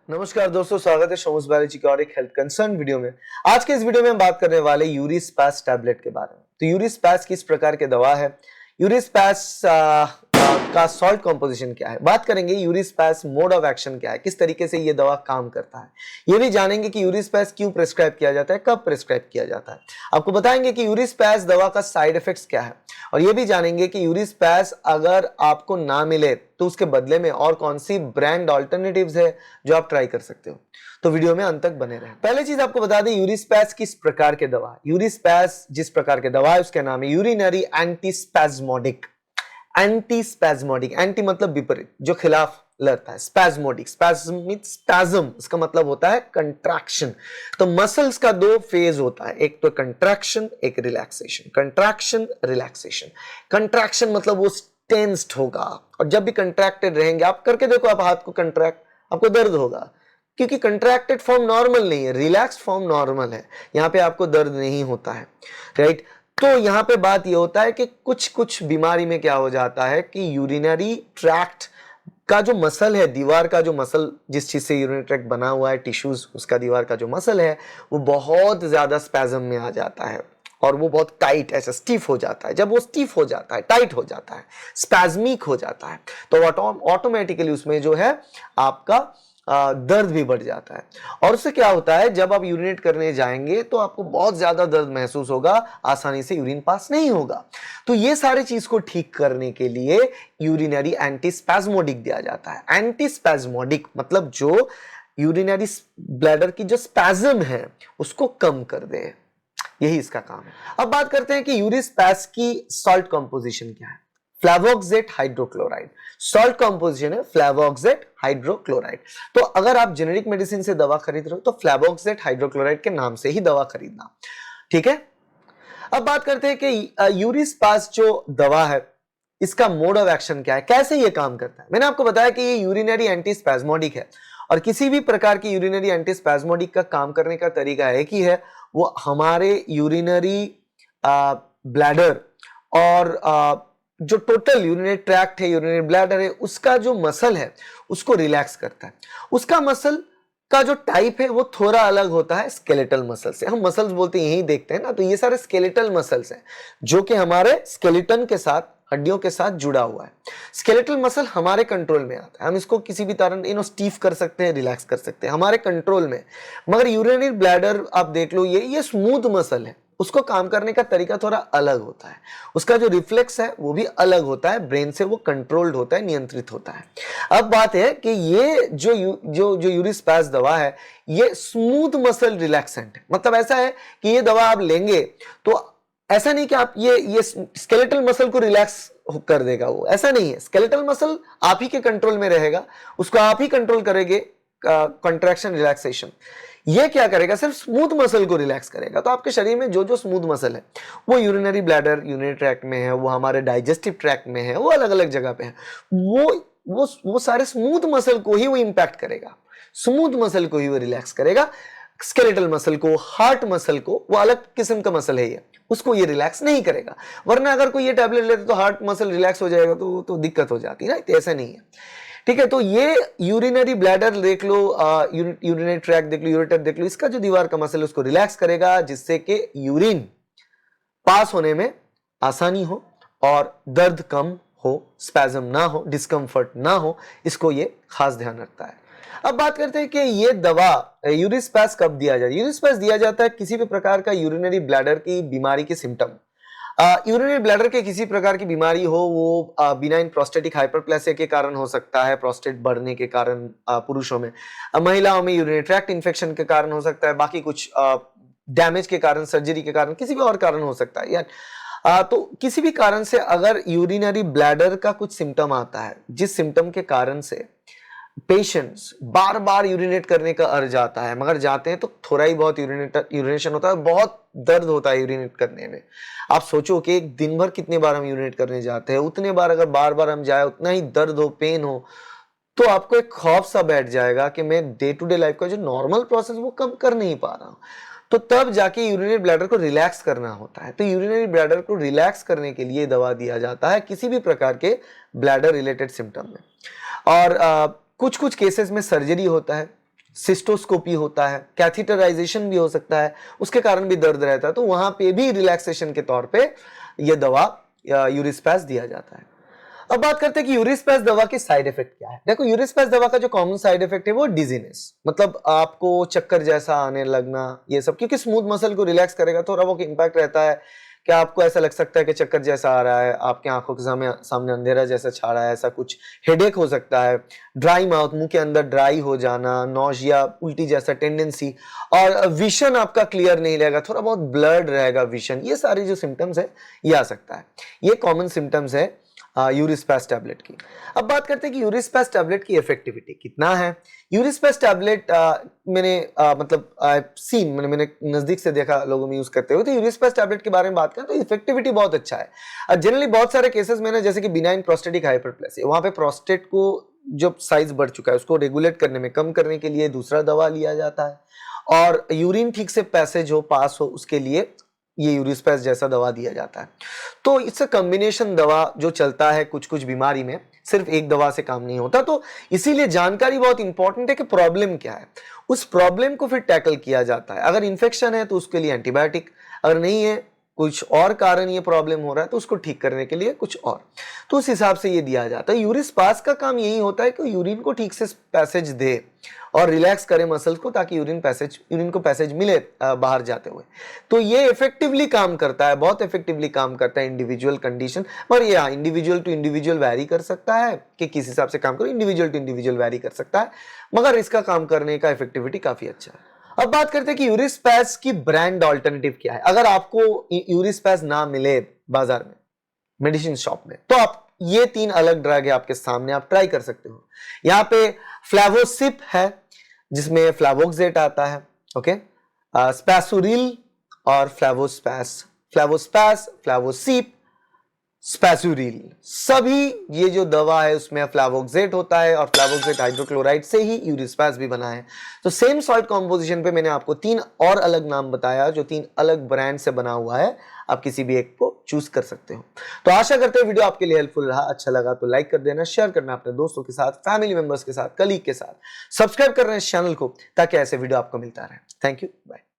नमस्कार दोस्तों, स्वागत है शोमस बायोलॉजी के और एक हेल्थ कंसर्न वीडियो में। आज के इस वीडियो में हम बात करने वाले यूरिस्पास टैबलेट के बारे में। तो यूरिस्पास किस प्रकार के दवा है, यूरिस्पास का सॉल्ट कॉम्पोजिशन क्या है, बात करेंगे यूरिस्पास मोड ऑफ एक्शन क्या है, किस तरीके से ये दवा काम करता है, ये भी जानेंगे कि यूरिस्पास क्यों प्रिस्क्राइब किया जाता है, कब प्रिस्क्राइब किया जाता है। आपको बताएंगे कि यूरिस्पास दवा का साइड इफेक्ट्स क्या है और ये भी जानेंगे कि यूरिस्पास अगर आपको ना मिले तो उसके बदले में और कौन सी ब्रांड ऑल्टरनेटिव्स है जो आप ट्राई कर सकते हो। तो वीडियो में अंत तक बने रहें। पहले चीज आपको बता दें, यूरिस्पास किस प्रकार के दवा है। यूरिस्पास जिस प्रकार के दवा है उसका नाम है यूरिनरी एंटीस्पैज्मोडिक। एंटीस्पैज्मोडिक, एंटी मतलब विपरीत, जो खिलाफ लड़ता है। स्पैज्मोडिक, स्पैज्म इसका मतलब होता है कंट्रैक्शन। तो मसल्स का दो फेज होता है, एक तो कंट्रैक्शन, एक रिलैक्सेशन। Contraction, relaxation. कंट्रैक्शन मतलब वो टेंस्ड होगा और जब भी कंट्रैक्टेड रहेंगे, आप करके देखो, आप हाथ को कंट्रैक्ट, आपको दर्द होगा क्योंकि कंट्रैक्टेड फॉर्म नॉर्मल नहीं है, रिलैक्स फॉर्म नॉर्मल है। यहां पे आपको दर्द नहीं होता है, राइट। तो यहां पे बात ये होता है कि कुछ कुछ बीमारी में क्या हो जाता है कि यूरिनरी ट्रैक्ट का जो मसल है, दीवार का जो मसल, जिस चीज से यूरिनरी ट्रैक्ट बना हुआ है, टिश्यूज, उसका दीवार का जो मसल है वो बहुत ज्यादा स्पैज्म में आ जाता है और वो बहुत टाइट, ऐसा स्टिफ हो जाता है। जब वो स्टिफ हो जाता है, टाइट हो जाता है, स्पैज्मिक हो जाता है, तो ऑटोमेटिकली उसमें जो है आपका दर्द भी बढ़ जाता है। और उससे क्या होता है, जब आप यूरिनेट करने जाएंगे तो आपको बहुत ज्यादा दर्द महसूस होगा, आसानी से यूरिन पास नहीं होगा। तो ये सारी चीज को ठीक करने के लिए यूरिनरी एंटीस्पैज्मोडिक दिया जाता है। एंटीस्पैज्मोडिक मतलब जो यूरिनरी ब्लैडर की जो स्पैज्म है उसको कम कर दे, यही इसका काम है। अब बात करते हैं कि यूरिस्पास की सॉल्ट कंपोजिशन क्या है। फ्लैवोक्सेट हाइड्रोक्लोराइड सॉल्ट कंपोजिशन है, फ्लैवोक्सेट हाइड्रोक्लोराइड। तो अगर आप जेनेरिक मेडिसिन से दवा खरीद रहे हो तो फ्लैवोक्सेट हाइड्रोक्लोराइड के नाम से ही दवा खरीदना, ठीक है। अब बात करते हैं कि यूरिस्पास जो दवा है इसका मोड ऑफ एक्शन क्या है, कैसे ये काम करता है। मैंने आपको बताया कि ये यूरिनरी एंटीस्पैज्मोडिक है और किसी भी प्रकार की यूरिनरी एंटीस्पैज्मोडिक का काम करने का तरीका एक ही है, वो हमारे यूरिनरी ब्लैडर और जो टोटल यूरिनरी ट्रैक्ट है, यूरिनरी ब्लैडर है, उसका जो मसल है उसको रिलैक्स करता है। उसका मसल का जो टाइप है वो थोड़ा अलग होता है स्केलेटल मसल से। हम मसल्स बोलते हैं, यही देखते हैं ना, तो ये सारे स्केलेटल मसल्स हैं जो कि हमारे स्केलेटन के साथ, हड्डियों के साथ जुड़ा हुआ है। स्केलेटल मसल हमारे कंट्रोल में आता है, हम इसको किसी भी तरह स्टीफ कर सकते हैं, रिलैक्स कर सकते हैं, हमारे कंट्रोल में। मगर यूरिनरी ब्लैडर आप देख लो, ये स्मूथ मसल है, उसको काम करने का तरीका थोड़ा अलग होता है, उसका जो रिफ्लेक्स है वो भी अलग होता है, ब्रेन से वो कंट्रोल्ड होता है, नियंत्रित होता है। अब बात है कि ये जो यूरिस्पास दवा है ये स्मूथ मसल रिलैक्सेंट है। मतलब ऐसा है कि ये दवा आप लेंगे तो ऐसा नहीं कि आप ये स्केलेटल मसल को रिलैक्स कर देगा, वो ऐसा नहीं है। स्केलेटल मसल आप ही के कंट्रोल में रहेगा, उसको आप ही कंट्रोल करेंगे, कंट्रैक्शन रिलैक्सेशन। ये क्या करेगा, सिर्फ स्मूथ मसल को रिलैक्स करेगा। तो आपके शरीर में जो जो स्मूथ मसल है वो यूरिनरी ब्लैडर, यूरिनरी ट्रैक्ट में है, वो हमारे डाइजेस्टिव ट्रैक्ट में है, वो अलग अलग जगह पे है, वो सारे स्मूथ मसल को ही वो इंपैक्ट करेगा, स्मूथ मसल को ही वो रिलैक्स करेगा। स्केलेटल मसल को, हार्ट मसल को, वो अलग किस्म का मसल है ये, उसको ये रिलैक्स नहीं करेगा। वरना अगर कोई ये टैबलेट लेते तो हार्ट मसल रिलैक्स हो जाएगा तो दिक्कत हो जाती है ना, तो ऐसा नहीं है, ठीक है। तो ये यूरिनरी ब्लैडर देख लो, यूरिनरी ट्रैक्ट देख लो, यूरेटर देख लो, इसका जो दीवार का मसल है उसको रिलैक्स करेगा, जिससे कि यूरिन पास होने में आसानी हो और दर्द कम हो, स्पैज्म ना हो, डिस्कंफर्ट ना हो, इसको ये खास ध्यान रखता है। अब बात करते हैं कि ये दवा यूरिस्पास कब दिया जाए। यूरिस्पास दिया जाता है किसी भी प्रकार का यूरिनरी ब्लैडर की बीमारी के सिम्टम, यूरिनरी ब्लैडर के किसी प्रकार की बीमारी हो, वो बिनाइन प्रोस्टेटिक हाइपरप्लेसिया के कारण हो सकता है, प्रोस्टेट बढ़ने के कारण पुरुषों में, महिलाओं में यूरिनरी ट्रैक्ट इन्फेक्शन के कारण हो सकता है, बाकी कुछ डैमेज के कारण, सर्जरी के कारण, किसी भी और कारण हो सकता है यार। तो किसी भी कारण से अगर यूरिनरी ब्लैडर का कुछ सिम्टम आता है, जिस सिम्टम के कारण से पेशेंट्स बार बार यूरिनेट करने का अर्ज आता है, मगर जाते हैं तो थोड़ा ही बहुत यूरिनेशन होता है, बहुत दर्द होता है यूरिनेट करने में। आप सोचो कि एक दिन भर कितने बार हम यूरिनेट करने जाते हैं, उतने बार अगर बार बार हम जाए, उतना ही दर्द हो, पेन हो, तो आपको एक खौफ सा बैठ जाएगा कि मैं डे टू डे लाइफ का जो नॉर्मल प्रोसेस वो कम कर नहीं पा रहा हूं। तो तब जाके यूरिनरी ब्लैडर को रिलैक्स करना होता है। तो यूरिनरी ब्लैडर को रिलैक्स करने के लिए दवा दिया जाता है किसी भी प्रकार के ब्लैडर रिलेटेड सिम्टम में। और कुछ कुछ केसेस में सर्जरी होता है, सिस्टोस्कोपी होता है, कैथीटराइजेशन भी हो सकता है, उसके कारण भी दर्द रहता है, तो वहां पे भी रिलैक्सेशन के तौर पे यह दवा यूरिस्पैस दिया जाता है। अब बात करते हैं कि यूरिस्पैस दवा के साइड इफेक्ट क्या है। देखो, यूरिस्पैस दवा का जो कॉमन साइड इफेक्ट है वो डिजीनेस, मतलब आपको चक्कर जैसा आने लगना, ये सब, क्योंकि स्मूथ मसल को रिलैक्स करेगा, थोड़ा बहुत इंपैक्ट रहता है कि आपको ऐसा लग सकता है कि चक्कर जैसा आ रहा है, आपके आंखों के सामने अंधेरा जैसा छा रहा है, ऐसा कुछ, हेडेक हो सकता है, ड्राई माउथ, मुंह के अंदर ड्राई हो जाना, नौजिया, उल्टी जैसा टेंडेंसी, और विजन आपका क्लियर नहीं रहेगा, थोड़ा बहुत ब्लर्ड रहेगा विजन, ये सारी जो सिम्टम्स है ये आ सकता है। ये कॉमन सिम्टम्स है यूरिस्पैस टैबलेट की। अब बात करते हैं कि यूरिस्पैस टैबलेट की इफेक्टिविटी कितना है। यूरिस्पैस टैबलेट मैंने मैंने नजदीक से देखा लोगों में यूज करते हुए, तो यूरिस्पैस टैबलेट के बारे में बात करें तो इफेक्टिविटी बहुत अच्छा है। जनरली बहुत सारे केसेस में ना, जैसे कि बिनाइन प्रोस्टेटिक हाइपरप्लेसिया, वहां पे प्रोस्टेट को जो साइज बढ़ चुका है उसको रेगुलेट करने में, कम करने के लिए दूसरा दवा लिया जाता है, और यूरिन ठीक से पैसेज हो, पास हो, उसके लिए ये यूरिस्पैस जैसा दवा दिया जाता है। तो इससे कॉम्बिनेशन दवा जो चलता है कुछ कुछ बीमारी में, सिर्फ एक दवा से काम नहीं होता, तो इसीलिए जानकारी बहुत इंपॉर्टेंट है कि प्रॉब्लम क्या है, उस प्रॉब्लम को फिर टैकल किया जाता है। अगर इन्फेक्शन है तो उसके लिए एंटीबायोटिक, अगर नहीं है, कुछ और कारण ये प्रॉब्लम हो रहा है, तो उसको ठीक करने के लिए कुछ और, तो उस हिसाब से ये दिया जाता है। यूरिस्पैस का काम यही होता है कि यूरिन को ठीक से पैसेज दे और रिलैक्स करे मसल्स को, ताकि यूरिन को पैसेज मिले बाहर जाते हुए। तो ये इफेक्टिवली काम करता है, बहुत इफेक्टिवली काम करता है इंडिविजुअल कंडीशन, पर ये इंडिविजुअल टू इंडिविजुअल वैरी कर सकता है कि किस हिसाब से काम करो, इंडिविजुअल टू इंडिविजुअल वैरी कर सकता है, मगर इसका काम करने का इफेक्टिविटी काफी अच्छा है। अब बात करते हैं कि यूरिस्पैस की ब्रांड ऑल्टरनेटिव क्या है। अगर आपको यूरिस्पैस ना मिले बाजार में, मेडिसिन शॉप में, तो आप ये 3 अलग ड्रग है आपके सामने, आप ट्राई कर सकते हो। यहाँ पे फ्लैवोसिप है जिसमें फ्लैवोक्सेट आता है, ओके, स्पैसुरिल और फ्लैवोसिप, स्पैसुरिल, सभी ये जो दवा है उसमें फ्लैवोक्सेट होता है, और फ्लैवोक्सेट हाइड्रोक्लोराइड से ही यूरिस्पैस भी बना है। तो सेम सॉल्ट कॉम्पोजिशन पे मैंने आपको 3 और अलग नाम बताया, जो 3 अलग ब्रांड से बना हुआ है, आप किसी भी एक को चूज कर सकते हो। तो आशा करते हैं वीडियो आपके लिए हेल्पफुल रहा, अच्छा लगा तो लाइक कर देना, शेयर करना अपने दोस्तों के साथ, फैमिली मेंबर्स के साथ, कलीग के साथ, सब्सक्राइब कर रहे हैं इस चैनल को ताकि ऐसे वीडियो आपको मिलता रहे। Thank you, bye.